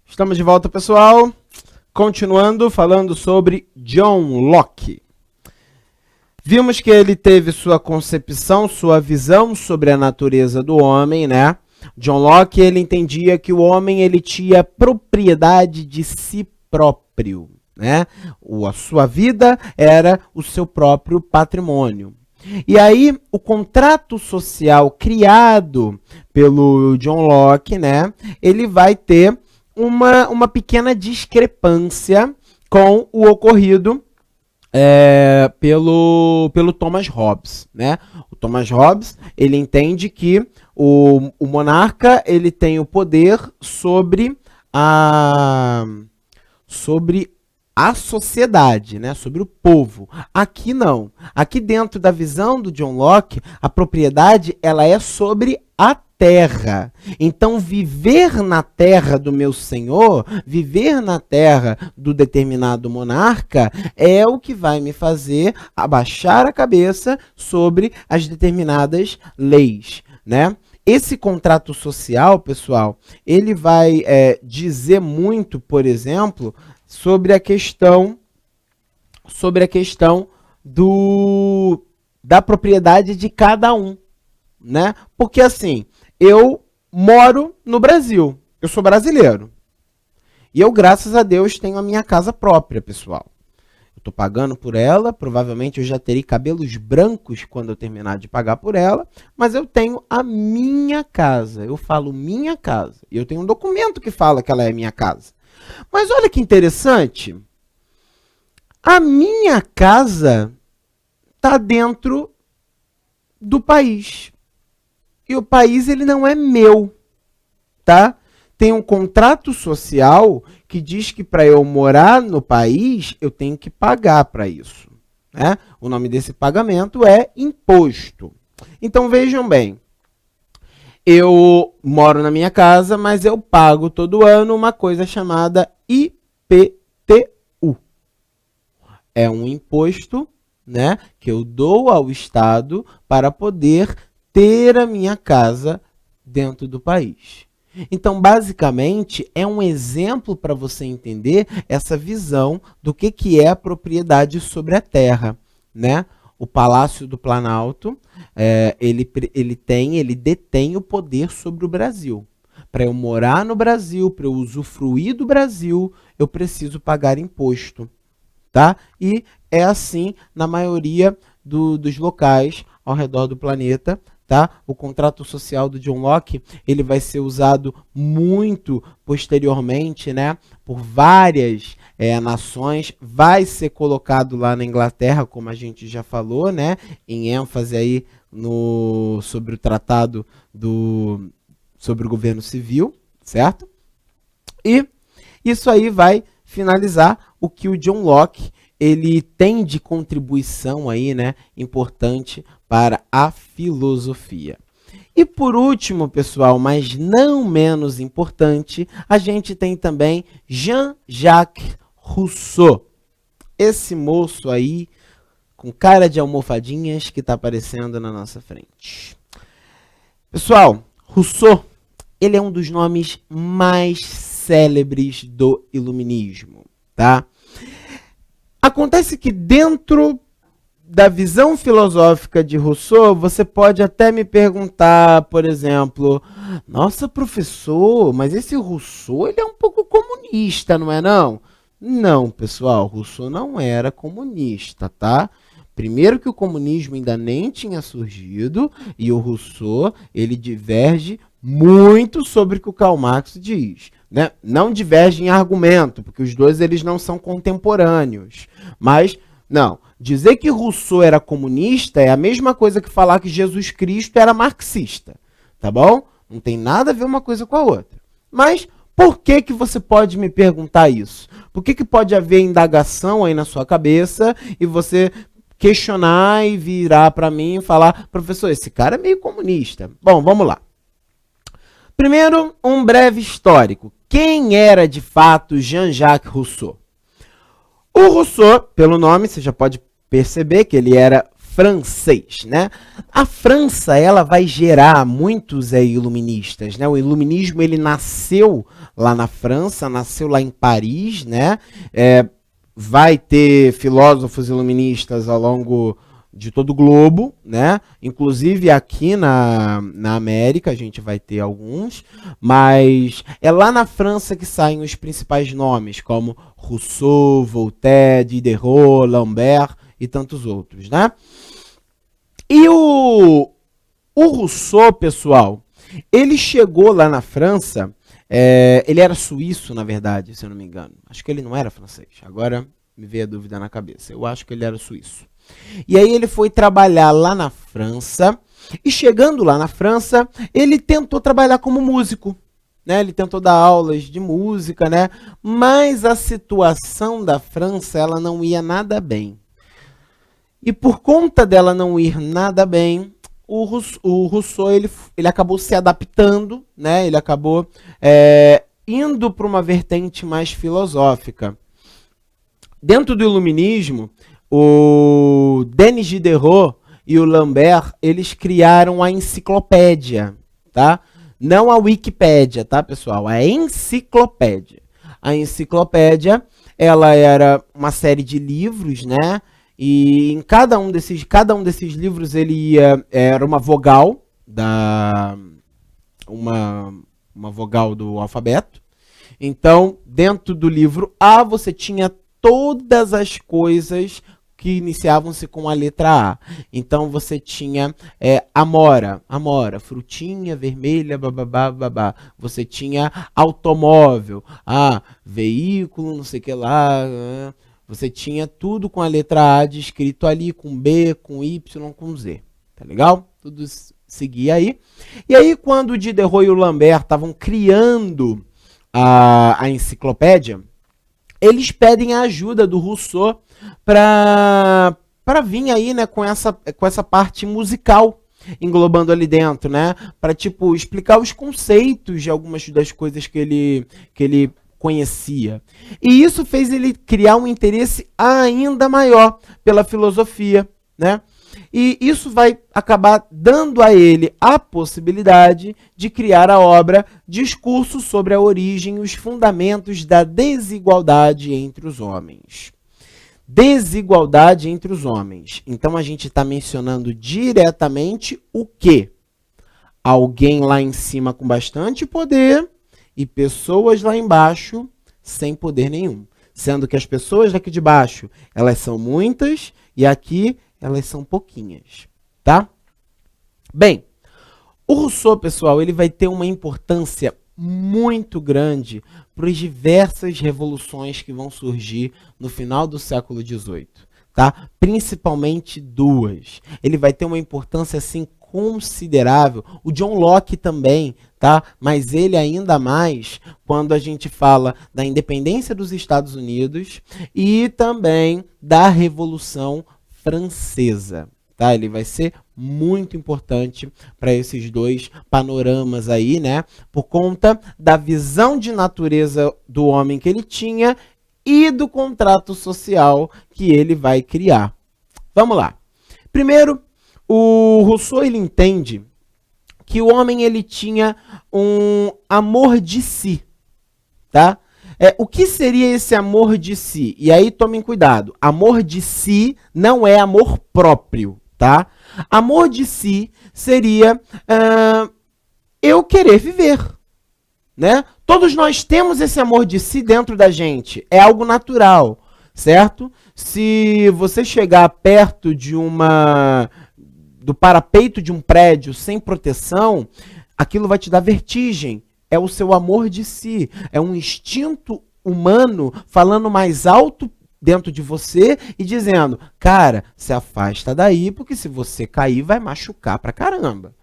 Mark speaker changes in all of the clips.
Speaker 1: Estamos de volta, pessoal. Continuando falando sobre John Locke. Vimos que ele teve sua concepção, sua visão sobre a natureza do homem, né? John Locke, ele entendia que o homem ele tinha propriedade de si próprio, né? A sua vida era o seu próprio patrimônio. E aí, o contrato social criado pelo John Locke, né? Ele vai ter uma pequena discrepância com o ocorrido pelo Thomas Hobbes, né? O Thomas Hobbes, ele entende que o monarca ele tem o poder sobre a sociedade, né? Sobre o povo. Aqui não. Aqui dentro da visão do John Locke, a propriedade ela é sobre a terra. Então, viver na terra do meu senhor, viver na terra do determinado monarca, é o que vai me fazer abaixar a cabeça sobre as determinadas leis, né? Esse contrato social, pessoal, ele vai dizer muito, por exemplo, sobre a questão da propriedade de cada um, né? Porque assim, eu moro no Brasil, eu sou brasileiro. E eu, graças a Deus, tenho a minha casa própria, pessoal. Eu estou pagando por ela, provavelmente eu já terei cabelos brancos quando eu terminar de pagar por ela, mas eu tenho a minha casa. Eu falo minha casa. E eu tenho um documento que fala que ela é minha casa. Mas olha que interessante. A minha casa está dentro do país. E o país ele não é meu, tá? Tem um contrato social que diz que para eu morar no país, eu tenho que pagar para isso, né? O nome desse pagamento é imposto. Então vejam bem, eu moro na minha casa, mas eu pago todo ano uma coisa chamada IPTU. É um imposto, né, que eu dou ao Estado para poder ter a minha casa dentro do país. Então, basicamente, é um exemplo para você entender essa visão do que é a propriedade sobre a terra, né? O Palácio do Planalto, ele detém o poder sobre o Brasil. Para eu morar no Brasil, para eu usufruir do Brasil, eu preciso pagar imposto, tá? E é assim na maioria dos locais ao redor do planeta, tá? O contrato social do John Locke, ele vai ser usado muito posteriormente, né, por várias nações, vai ser colocado lá na Inglaterra, como a gente já falou, né, em ênfase aí sobre o tratado sobre o governo civil, certo? E isso aí vai finalizar o que o John Locke ele tem de contribuição aí, né, importante para a filosofia. E por último, pessoal, mas não menos importante, a gente tem também Jean-Jacques Rousseau. Esse moço aí, com cara de almofadinhas, que está aparecendo na nossa frente. Pessoal, Rousseau, ele é um dos nomes mais célebres do iluminismo, tá? Acontece que dentro da visão filosófica de Rousseau, você pode até me perguntar, por exemplo, nossa, professor, mas esse Rousseau ele é um pouco comunista, não é não? Não, pessoal, Rousseau não era comunista, tá? Primeiro que o comunismo ainda nem tinha surgido e o Rousseau, ele diverge muito sobre o que o Karl Marx diz, né? Não diverge em argumento, porque os dois eles não são contemporâneos, mas não, dizer que Rousseau era comunista é a mesma coisa que falar que Jesus Cristo era marxista, tá bom? Não tem nada a ver uma coisa com a outra. Mas por que você pode me perguntar isso? Por que pode haver indagação aí na sua cabeça e você questionar e virar para mim e falar, professor, esse cara é meio comunista? Bom, vamos lá. Primeiro, um breve histórico. Quem era de fato Jean-Jacques Rousseau? O Rousseau, pelo nome, você já pode perceber que ele era francês, né? A França, ela vai gerar muitos iluministas, né? O iluminismo, ele nasceu lá na França, nasceu lá em Paris, né? Vai ter filósofos iluministas ao longo de todo o globo, né? Inclusive aqui na América a gente vai ter alguns, mas é lá na França que saem os principais nomes, como Rousseau, Voltaire, Diderot, Lambert e tantos outros, né? E o Rousseau, pessoal, ele chegou lá na França, ele era suíço, na verdade, se eu não me engano. Acho que ele não era francês, agora me veio a dúvida na cabeça. Eu acho que ele era suíço. E aí ele foi trabalhar lá na França, e chegando lá na França, ele tentou trabalhar como músico, né? Ele tentou dar aulas de música, né? Mas a situação da França, ela não ia nada bem. E por conta dela não ir nada bem, o Rousseau ele acabou se adaptando, né? Ele acabou indo para uma vertente mais filosófica. Dentro do iluminismo, o Denis Diderot e o Lambert, eles criaram a enciclopédia, tá? Não a Wikipédia, tá, pessoal? A enciclopédia. A enciclopédia, ela era uma série de livros, né? E em cada um desses livros ele era uma vogal uma vogal do alfabeto. Então, dentro do livro A, você tinha todas as coisas que iniciavam-se com a letra A. Então, você tinha amora, frutinha vermelha, bababá, babá. Você tinha automóvel, veículo, não sei o que lá. Você tinha tudo com a letra A descrito ali, com B, com Y, com Z. Tá legal? Tudo seguia aí. E aí, quando o Diderot e o Lambert estavam criando a enciclopédia, eles pedem a ajuda do Rousseau para vir aí, né, com essa parte musical englobando ali dentro, né, para tipo explicar os conceitos de algumas das coisas que ele conhecia. E isso fez ele criar um interesse ainda maior pela filosofia, né? E isso vai acabar dando a ele a possibilidade de criar a obra Discurso sobre a Origem e os Fundamentos da Desigualdade entre os Homens. Desigualdade entre os homens. Então a gente está mencionando diretamente o quê? Alguém lá em cima com bastante poder e pessoas lá embaixo sem poder nenhum. Sendo que as pessoas daqui de baixo, elas são muitas e aqui elas são pouquinhas, tá? Bem, o Rousseau, pessoal, ele vai ter uma importância muito grande para as diversas revoluções que vão surgir no final do século XVIII, tá? Principalmente duas. Ele vai ter uma importância, assim, considerável. O John Locke também, tá? Mas ele ainda mais quando a gente fala da independência dos Estados Unidos e também da Revolução Francesa, tá? Ele vai ser muito importante para esses dois panoramas aí, né? Por conta da visão de natureza do homem que ele tinha e do contrato social que ele vai criar. Vamos lá. Primeiro, o Rousseau, ele entende que o homem, ele tinha um amor de si, tá? O que seria esse amor de si? E aí tomem cuidado, amor de si não é amor próprio, tá? Amor de si seria eu querer viver, né? Todos nós temos esse amor de si dentro da gente, é algo natural, certo? Se você chegar perto do parapeito de um prédio sem proteção, aquilo vai te dar vertigem. É o seu amor de si, é um instinto humano falando mais alto dentro de você e dizendo, cara, se afasta daí, porque se você cair vai machucar pra caramba,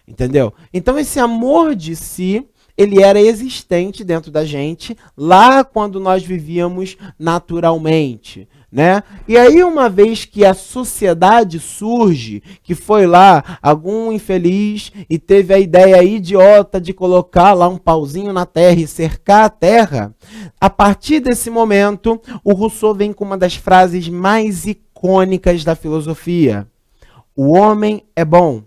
Speaker 1: entendeu? Então esse amor de si, ele era existente dentro da gente lá quando nós vivíamos naturalmente, né? E aí, uma vez que a sociedade surge, que foi lá algum infeliz e teve a ideia idiota de colocar lá um pauzinho na terra e cercar a terra, a partir desse momento, o Rousseau vem com uma das frases mais icônicas da filosofia. O homem é bom,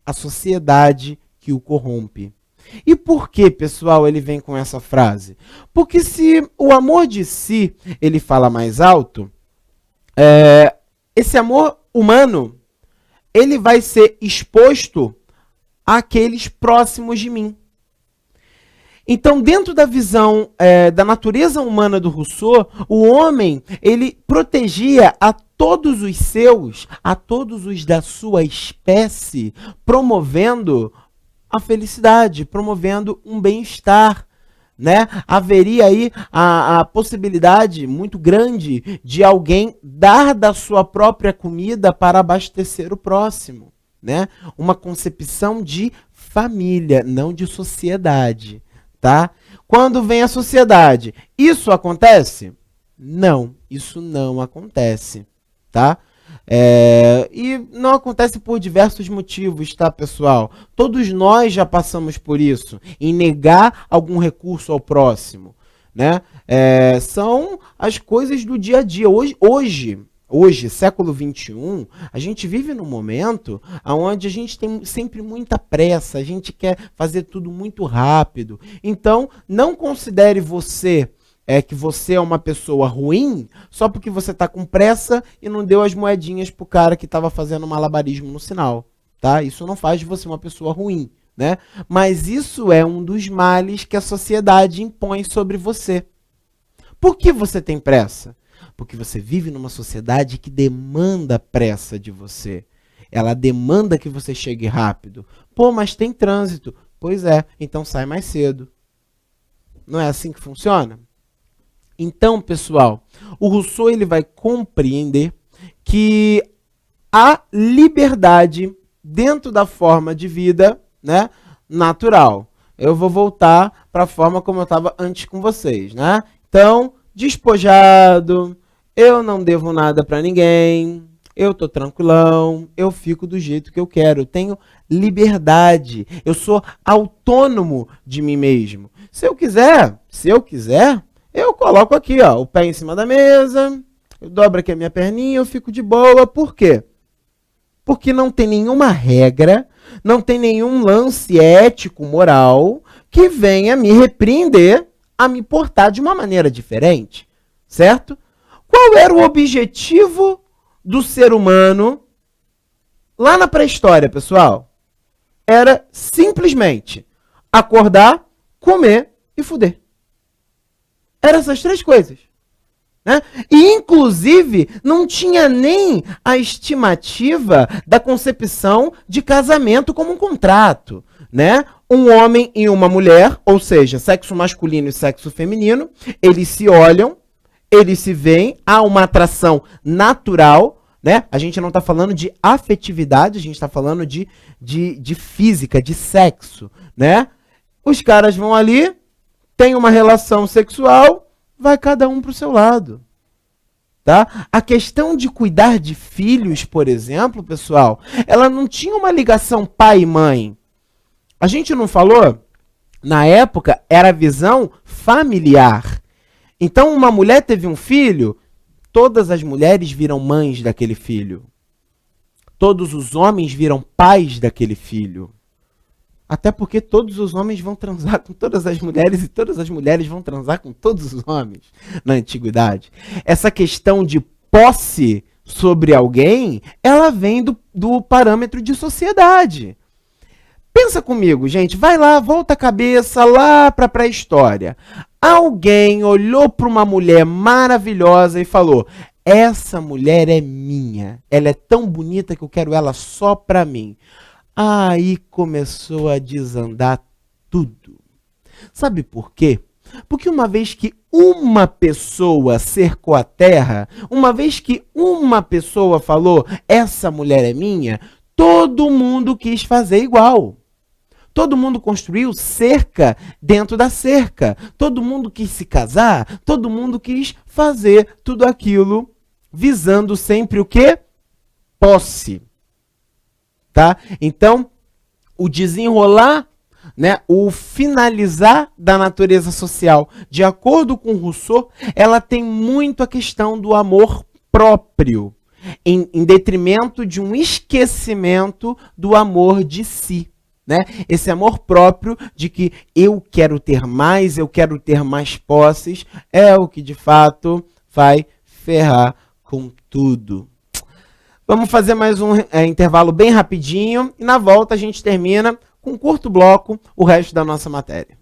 Speaker 1: a sociedade que o corrompe. E por que, pessoal, ele vem com essa frase? Porque se o amor de si, ele fala mais alto, esse amor humano, ele vai ser exposto àqueles próximos de mim. Então, dentro da visão da natureza humana do Rousseau, o homem, ele protegia a todos os seus, a todos os da sua espécie, promovendo a felicidade, promovendo um bem-estar, né? Haveria aí a possibilidade muito grande de alguém dar da sua própria comida para abastecer o próximo, né? Uma concepção de família, não de sociedade, tá? Quando vem a sociedade, isso acontece? Não, isso não acontece, tá? E não acontece por diversos motivos, tá, pessoal? Todos nós já passamos por isso, em negar algum recurso ao próximo, né? São as coisas do dia a dia. Hoje, século XXI, a gente vive num momento onde a gente tem sempre muita pressa, a gente quer fazer tudo muito rápido. Então, não considere que você é uma pessoa ruim só porque você está com pressa e não deu as moedinhas pro cara que estava fazendo malabarismo no sinal, tá? Isso não faz de você uma pessoa ruim, né? Mas isso é um dos males que a sociedade impõe sobre você. Por que você tem pressa? Porque você vive numa sociedade que demanda pressa de você. Ela demanda que você chegue rápido. Pô, mas tem trânsito. Pois é, então sai mais cedo. Não é assim que funciona? Então, pessoal, o Rousseau ele vai compreender que há liberdade dentro da forma de vida, né, natural. Eu vou voltar para a forma como eu estava antes com vocês, né? Então, despojado, eu não devo nada para ninguém, eu tô tranquilão, eu fico do jeito que eu quero, eu tenho liberdade, eu sou autônomo de mim mesmo. Se eu quiser, eu coloco aqui, ó, o pé em cima da mesa, eu dobro aqui a minha perninha, eu fico de boa. Por quê? Porque não tem nenhuma regra, não tem nenhum lance ético, moral, que venha me repreender a me portar de uma maneira diferente, certo? Qual era o objetivo do ser humano lá na pré-história, pessoal? Era simplesmente acordar, comer e fuder. Eram essas três coisas, né? E, inclusive, não tinha nem a estimativa da concepção de casamento como um contrato, né? Um homem e uma mulher, ou seja, sexo masculino e sexo feminino, eles se olham, eles se veem, há uma atração natural, né? A gente não está falando de afetividade, a gente está falando de física, de sexo, né? Os caras vão ali, tem uma relação sexual, vai cada um para o seu lado. Tá? A questão de cuidar de filhos, por exemplo, pessoal, ela não tinha uma ligação pai e mãe. A gente não falou? Na época, era a visão familiar. Então, uma mulher teve um filho, todas as mulheres viram mães daquele filho. Todos os homens viram pais daquele filho. Até porque todos os homens vão transar com todas as mulheres e todas as mulheres vão transar com todos os homens na antiguidade. Essa questão de posse sobre alguém, ela vem do parâmetro de sociedade. Pensa comigo, gente, vai lá, volta a cabeça lá para a pré-história. Alguém olhou para uma mulher maravilhosa e falou: essa mulher é minha, ela é tão bonita que eu quero ela só para mim. Aí começou a desandar tudo. Sabe por quê? Porque uma vez que uma pessoa cercou a terra, uma vez que uma pessoa falou, essa mulher é minha, todo mundo quis fazer igual. Todo mundo construiu cerca dentro da cerca. Todo mundo quis se casar, todo mundo quis fazer tudo aquilo visando sempre o quê? Posse. Tá? Então, o desenrolar, né, o finalizar da natureza social, de acordo com Rousseau, ela tem muito a questão do amor próprio. em detrimento de um esquecimento do amor de si. Né? Esse amor próprio de que eu quero ter mais posses, é o que de fato vai ferrar com tudo. Vamos fazer mais um intervalo bem rapidinho e na volta a gente termina com um curto bloco o resto da nossa matéria.